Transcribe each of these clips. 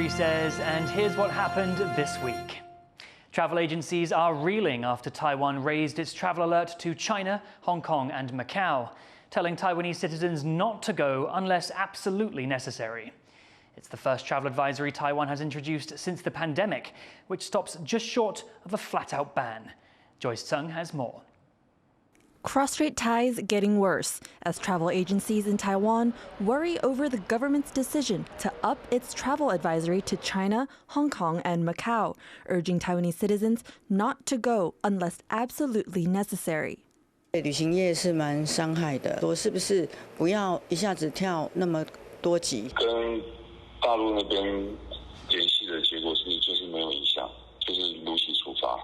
Reece, and here's what happened this week. Travel agencies are reeling after Taiwan raised its travel alert to China, Hong Kong and Macau, telling Taiwanese citizens not to go unless absolutely necessary. It's the first travel advisory Taiwan has introduced since the pandemic, which stops just short of a flat-out ban. Joyce Tseng has more. Cross-Strait ties getting worse as travel agencies in Taiwan worry over the government's decision to up its travel advisory to China, Hong Kong and Macau, urging Taiwanese citizens not to go unless absolutely necessary. 旅行业是蛮伤害的，我是不是不要一下子跳那么多级？跟大陆那边联系的结果就是没有影响，就是如期出发。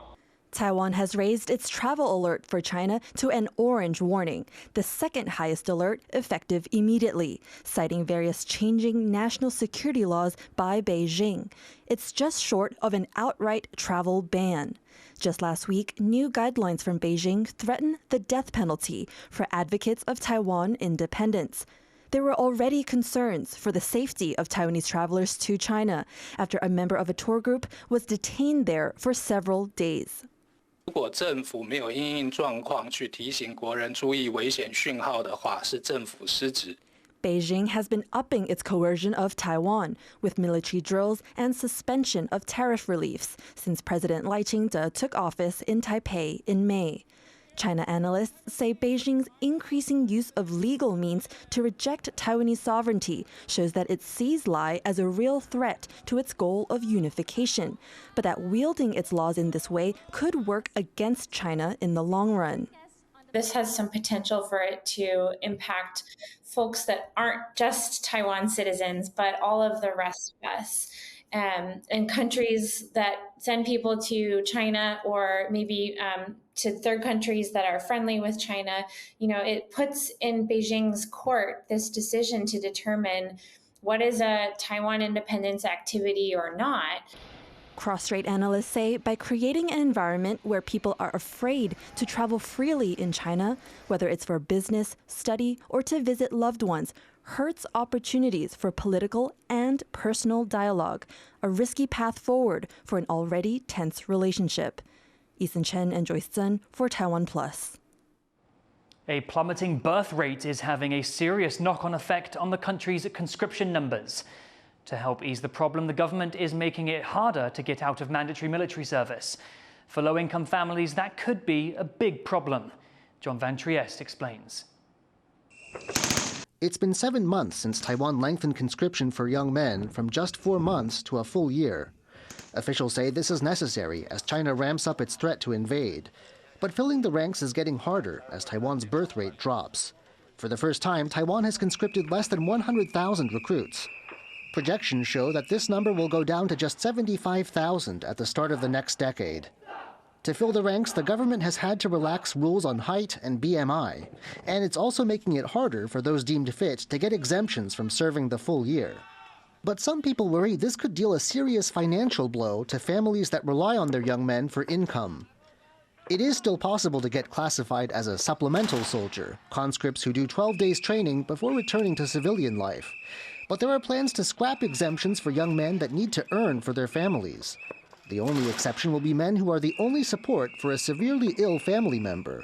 Taiwan has raised its travel alert for China to an orange warning, the second highest alert effective immediately, citing various changing national security laws by Beijing. It's just short of an outright travel ban. Just last week, new guidelines from Beijing threaten the death penalty for advocates of Taiwan independence. There were already concerns for the safety of Taiwanese travelers to China after a member of a tour group was detained there for several days. 如果政府没有因应状况去提醒国人注意危险讯号的话，是政府失职。 Beijing has been upping its coercion of Taiwan with military drills and suspension of tariff reliefs since President Lai Ching-te took office in Taipei in May. China analysts say Beijing's increasing use of legal means to reject Taiwanese sovereignty shows that it sees Lai as a real threat to its goal of unification, but that wielding its laws in this way could work against China in the long run. This has some potential for it to impact folks that aren't just Taiwan citizens, but all of the rest of us. And countries that send people to China or maybe to third countries that are friendly with China, it puts in Beijing's court this decision to determine what is a Taiwan independence activity or not. Cross-Strait analysts say by creating an environment where people are afraid to travel freely in China, whether it's for business, study, or to visit loved ones, hurts opportunities for political and personal dialogue, a risky path forward for an already tense relationship. Ethan Chen and Joyce Tseng for TaiwanPlus. A plummeting birth rate is having a serious knock-on effect on the country's conscription numbers. To help ease the problem, the government is making it harder to get out of mandatory military service. For low-income families, that could be a big problem. John Van Trieste explains. It's been 7 months since Taiwan lengthened conscription for young men from just 4 months to a full year. Officials say this is necessary as China ramps up its threat to invade. But filling the ranks is getting harder as Taiwan's birth rate drops. For the first time, Taiwan has conscripted less than 100,000 recruits. Projections show that this number will go down to just 75,000 at the start of the next decade. To fill the ranks, the government has had to relax rules on height and BMI, and it's also making it harder for those deemed fit to get exemptions from serving the full year. But some people worry this could deal a serious financial blow to families that rely on their young men for income. It is still possible to get classified as a supplemental soldier, conscripts who do 12 days training before returning to civilian life. But there are plans to scrap exemptions for young men that need to earn for their families. The only exception will be men who are the only support for a severely ill family member.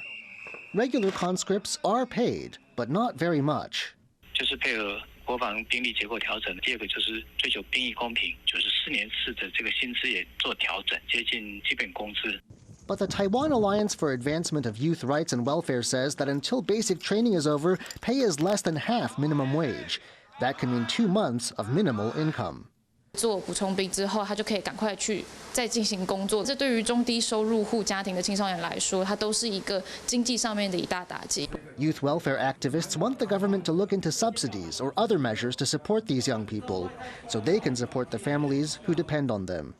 Regular conscripts are paid, but not very much. 就是配合国防兵力结构调整，第二个就是追求兵役公平，94年次的这个薪资也做调整，接近基本工资。 But the Taiwan Alliance for Advancement of Youth Rights and Welfare says that until basic training is over, pay is less than half minimum wage. That can mean 2 months of minimal income. 做补充兵之后，他就可以赶快去再进行工作。这对于中低收入户家庭的青少年来说，它都是一个经济上面的一大打击。Youth welfare activists want the government to look into subsidies or other measures to support these young people, so they can support the families who depend on them.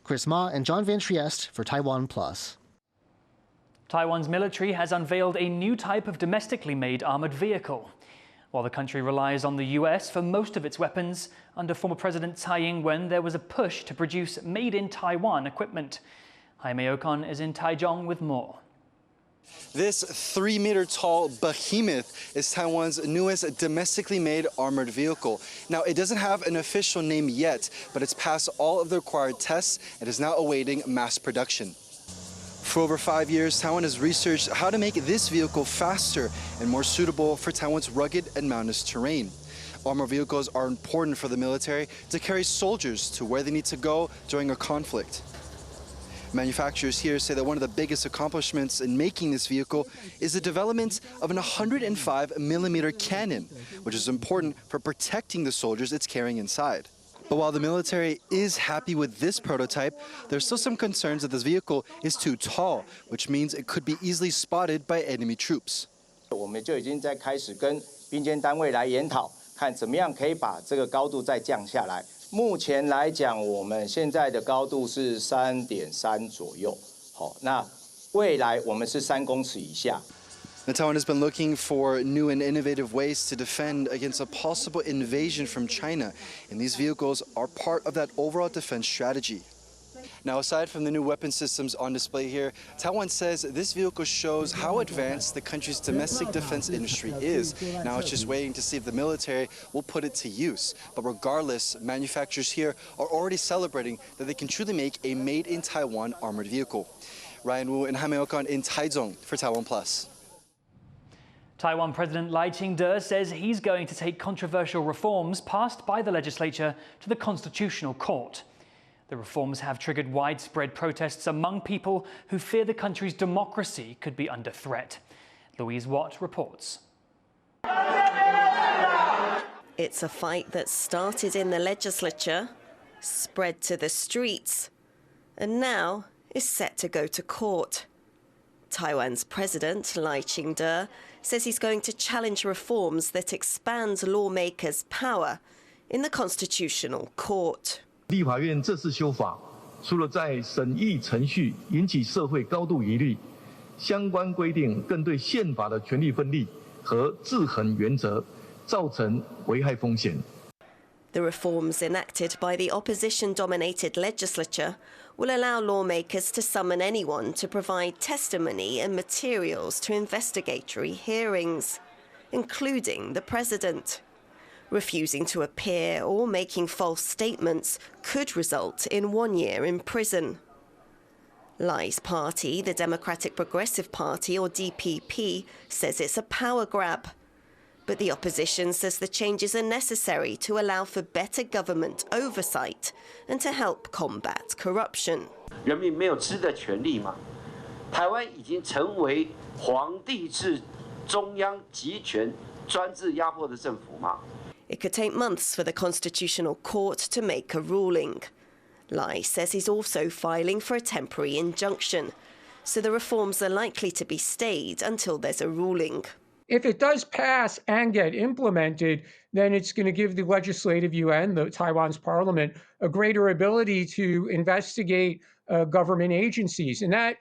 Chris Ma and John Van Trieste for TaiwanPlus. Taiwan's military has unveiled a new type of domestically made armored vehicle. While the country relies on the US for most of its weapons, under former President Tsai Ing-wen, there was a push to produce made-in-Taiwan equipment. Jaime Ocon is in Taichung with more. This 3-meter-tall behemoth is Taiwan's newest domestically made armored vehicle. Now, it doesn't have an official name yet, but it's passed all of the required tests and is now awaiting mass production. For over 5 years, Taiwan has researched how to make this vehicle faster and more suitable for Taiwan's rugged and mountainous terrain. Armored vehicles are important for the military to carry soldiers to where they need to go during a conflict. Manufacturers here say that one of the biggest accomplishments in making this vehicle is the development of an 105-millimeter cannon, which is important for protecting the soldiers it's carrying inside. But while the military is happy with this prototype, there's still some concerns that this vehicle is too tall, which means it could be easily spotted by enemy troops. 我们就已经在开始跟兵监单位来研讨，看怎么样可以把这个高度再降下来。目前来讲，我们现在的高度是3.3左右。好，那未来我们是3公尺以下。 Taiwan has been looking for new and innovative ways to defend against a possible invasion from China, and these vehicles are part of that overall defense strategy. Now, aside from the new weapon systems on display here, Taiwan says this vehicle shows how advanced the country's domestic defense industry is. Now it's just waiting to see if the military will put it to use. But regardless, manufacturers here are already celebrating that they can truly make a made-in-Taiwan armored vehicle. Ryan Wu and Jaime Ocon in Taichung for TaiwanPlus. Taiwan President Lai Ching-te says he's going to take controversial reforms passed by the legislature to the Constitutional Court. The reforms have triggered widespread protests among people who fear the country's democracy could be under threat. Louise Watt reports. It's a fight that started in the legislature, spread to the streets, and now is set to go to court. Taiwan's president, Lai Ching-te, says he's going to challenge reforms that expand lawmakers' power in the Constitutional Court. 立法院这次修法，除了在审议程序引起社会高度疑虑，相关规定更对宪法的权力分立和制衡原则造成危害风险。 The reforms enacted by the opposition-dominated legislature will allow lawmakers to summon anyone to provide testimony and materials to investigatory hearings, including the president. Refusing to appear or making false statements could result in 1 year in prison. Lai's party, the Democratic Progressive Party, or DPP, says it's a power grab. But the opposition says the changes are necessary to allow for better government oversight and to help combat corruption. 人民没有吃的权利嘛？台湾已经成为皇帝制、中央集权、专制压迫的政府嘛？ It could take months for the Constitutional Court to make a ruling. Lai says he's also filing for a temporary injunction, so the reforms are likely to be stayed until there's a ruling. If it does pass and get implemented, then it's going to give the legislative yuan, the Taiwan's parliament, a greater ability to investigate government agencies. And that,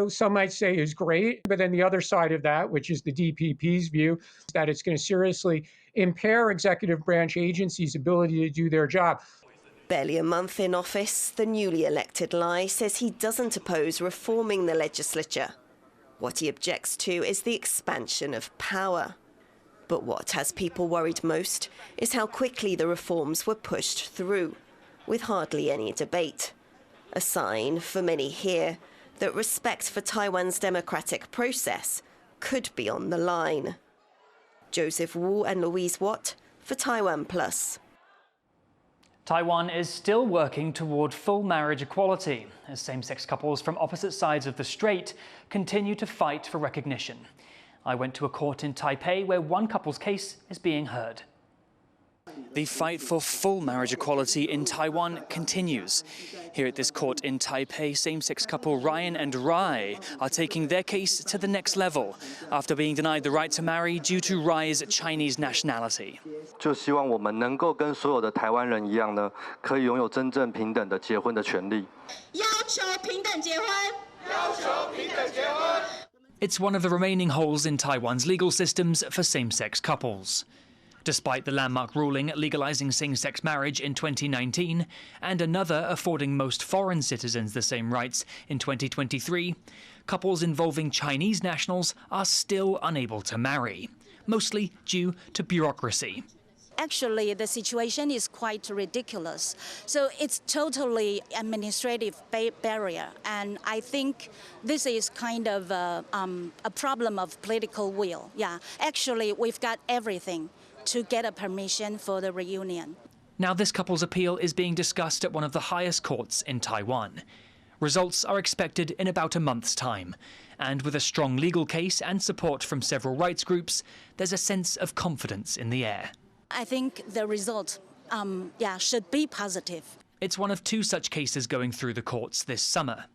some might say, is great. But then the other side of that, which is the DPP's view, is that it's going to seriously impair executive branch agencies' ability to do their job. Barely a month in office, the newly elected Lai says he doesn't oppose reforming the legislature. What he objects to is the expansion of power. But what has people worried most is how quickly the reforms were pushed through, with hardly any debate. A sign for many here that respect for Taiwan's democratic process could be on the line. Joseph Wu and Louise Watt for TaiwanPlus. Taiwan is still working toward full marriage equality as same-sex couples from opposite sides of the strait continue to fight for recognition. I went to a court in Taipei where one couple's case is being heard. The fight for full marriage equality in Taiwan continues. Here at this court in Taipei, same-sex couple Ryan and Rai are taking their case to the next level after being denied the right to marry due to Rai's Chinese nationality. 就希望我们能够跟所有的台湾人一样呢，可以拥有真正平等的结婚的权利。要求平等结婚，要求平等结婚。 It's one of the remaining holes in Taiwan's legal systems for same-sex couples. Despite the landmark ruling legalizing same-sex marriage in 2019 and another affording most foreign citizens the same rights in 2023, couples involving Chinese nationals are still unable to marry, mostly due to bureaucracy. Actually, the situation is quite ridiculous. So it's totally administrative barrier. And I think this is kind of a problem of political will. Yeah, actually, we've got everything to get a permission for the reunion. Now this couple's appeal is being discussed at one of the highest courts in Taiwan. Results are expected in about a month's time. And with a strong legal case and support from several rights groups, there's a sense of confidence in the air. I think the result, should be positive. It's one of two such cases going through the courts this summer.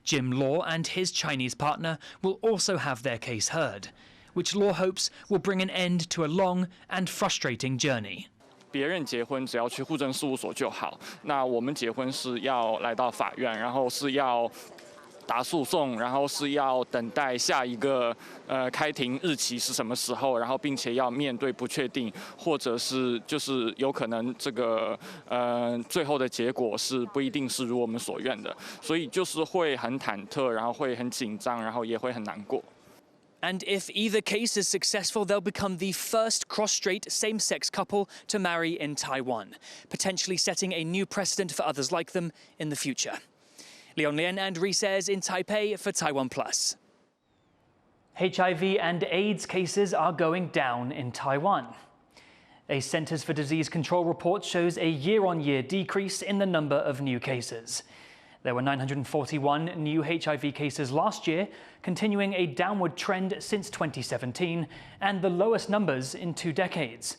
Jim Law and his Chinese partner will also have their case heard, which Law hopes will bring an end to a long and frustrating journey. 别人结婚只要去户政事务所就好，那我们结婚是要来到法院，然后是要打诉讼，然后是要等待下一个开庭日期是什么时候，然后并且要面对不确定，或者是就是有可能这个最后的结果是不一定是如我们所愿的，所以就是会很忐忑，然后会很紧张，然后也会很难过。 And if either case is successful, they'll become the first cross-strait same-sex couple to marry in Taiwan, potentially setting a new precedent for others like them in the future. Leon Lien and Reece in Taipei for TaiwanPlus. HIV and AIDS cases are going down in Taiwan. A Centers for Disease Control report shows a year-on-year decrease in the number of new cases. There were 941 new HIV cases last year, continuing a downward trend since 2017 and the lowest numbers in 2 decades.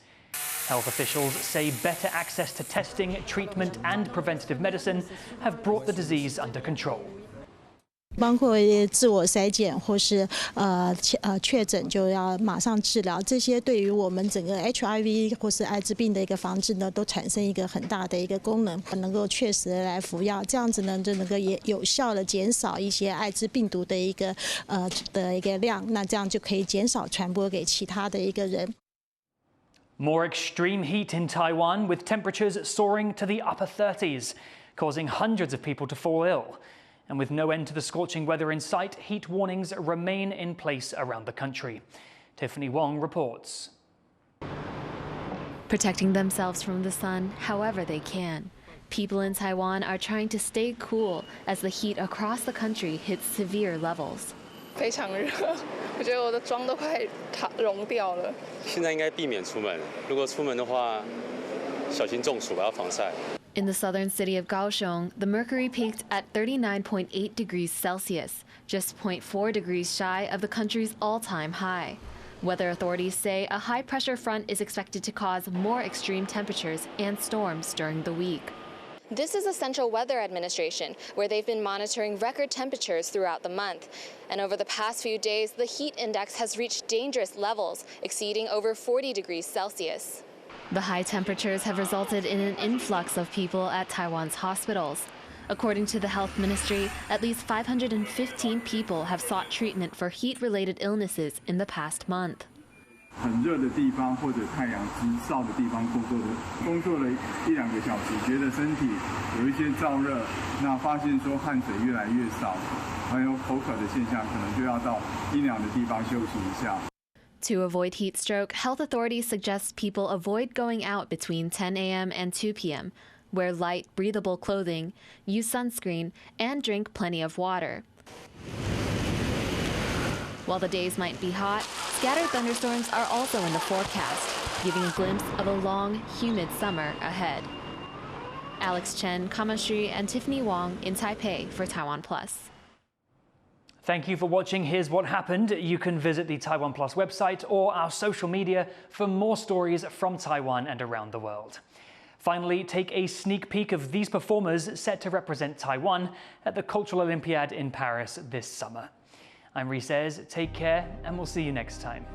Health officials say better access to testing, treatment and preventative medicine have brought the disease under control. 包括自我筛检或是确诊就要马上治疗，这些对于我们整个 HIV 或是艾滋病的一个防治呢，都产生一个很大的一个功能，能够确实的来服药，这样子呢就能够也有效的减少一些艾滋病毒的一个量，那这样就可以减少传播给其他的一个人。 More extreme heat in Taiwan, with temperatures soaring to the upper 30s, causing hundreds of people to fall ill. And with no end to the scorching weather in sight, heat warnings remain in place around the country. Tiffany Wong reports. Protecting themselves from the sun however they can. People in Taiwan are trying to stay cool as the heat across the country hits severe levels. 非常热，我觉得我的妆都快融掉了。现在应该避免出门，如果出门的话，小心中暑吧，要防晒。 In the southern city of Kaohsiung, the mercury peaked at 39.8 degrees Celsius, just 0.4 degrees shy of the country's all-time high. Weather authorities say a high-pressure front is expected to cause more extreme temperatures and storms during the week. This is the Central Weather Administration, where they've been monitoring record temperatures throughout the month. And over the past few days, the heat index has reached dangerous levels, exceeding over 40 degrees Celsius. The high temperatures have resulted in an influx of people at Taiwan's hospitals. According to the health ministry, at least 515 people have sought treatment for heat-related illnesses in the past month. 很热的地方或者太阳直照的地方工作了1-2个小时，觉得身体有一些燥热，那发现说汗水越来越少，还有口渴的现象，可能就要到阴凉的地方休息一下。 To avoid heat stroke, health authorities suggest people avoid going out between 10 a.m. and 2 p.m., wear light, breathable clothing, use sunscreen, and drink plenty of water. While the days might be hot, scattered thunderstorms are also in the forecast, giving a glimpse of a long, humid summer ahead. Alex Chen, Kamashri, and Tiffany Wong in Taipei for TaiwanPlus. Thank you for watching Here's What Happened. You can visit the TaiwanPlus website or our social media for more stories from Taiwan and around the world. Finally, take a sneak peek of these performers set to represent Taiwan at the Cultural Olympiad in Paris this summer. I'm Reece. Take care, and we'll see you next time.